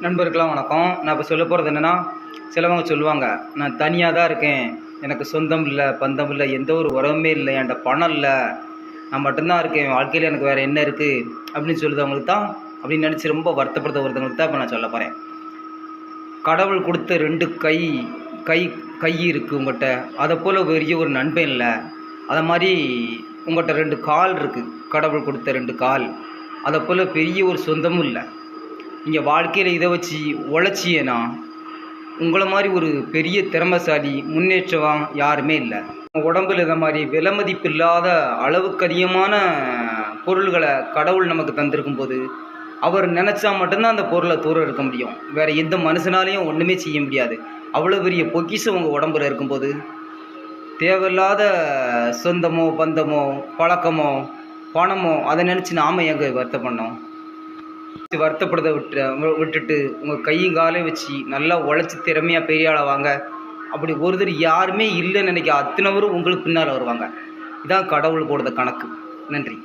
நண்பர்களாம் வணக்கம். நான் இப்போ சொல்ல போகிறது என்னென்னா, சிலவங்க சொல்லுவாங்க, நான் தனியாக தான் இருக்கேன், எனக்கு சொந்தம் இல்லை, பந்தம் இல்லை, எந்த ஒரு உறவுமே இல்லை, என்கிட்ட பணம் இல்லை, நான் மட்டும்தான் இருக்கேன், வாழ்க்கையில் எனக்கு வேறு என்ன இருக்குது அப்படின்னு சொல்லுறவங்களுக்கு தான், அப்படின்னு நினச்சி ரொம்ப வருத்தப்படுத்த ஒருத்தவங்களுக்கு தான் இப்போ நான் சொல்ல போகிறேன். கடவுள் கொடுத்த 2 கை இருக்குது உங்கள்கிட்ட, அதை போல் பெரிய ஒரு நண்பன் இல்லை. அதை மாதிரி உங்கள்கிட்ட 2 கால் இருக்குது, கடவுள் கொடுத்த 2 கால், அதை போல் பெரிய ஒரு சொந்தமும் இல்லை. நீங்கள் வாழ்க்கையில் இதை வச்சு உழைச்சியேன்னா உங்களை மாதிரி ஒரு பெரிய திறமைசாலி முன்னேற்றம் யாருமே இல்லை. உடம்புல இதை மாதிரி விலை மதிப்பில்லாத அளவுக்கு அதிகமான பொருள்களை கடவுள் நமக்கு தந்திருக்கும் போது அவர் நினச்சா மட்டும்தான் அந்த பொருளை தூர இருக்க முடியும். வேறு எந்த மனுஷனாலையும் ஒன்றுமே செய்ய முடியாது. அவ்வளோ பெரிய பொக்கிஷம் உங்கள் உடம்புல இருக்கும்போது தேவையில்லாத சொந்தமோ பந்தமோ பழக்கமோ பணமோ அதை நினச்சி நாம் எங்கே வருத்தப்படணும்? வருத்தப்படுறதை விட்டுட்டு உங்கள் கையும் காலையும் வச்சு நல்லா உழைச்சி திறமையாக பெரிய ஆளாக வாங்க. அப்படி ஒருத்தர் யாருமே இல்லைன்னு நினைக்க அத்தனை பேரும் உங்களுக்கு பின்னால் வருவாங்க. இதான் கடவுள் கொடுத்த கணக்கு. நன்றி.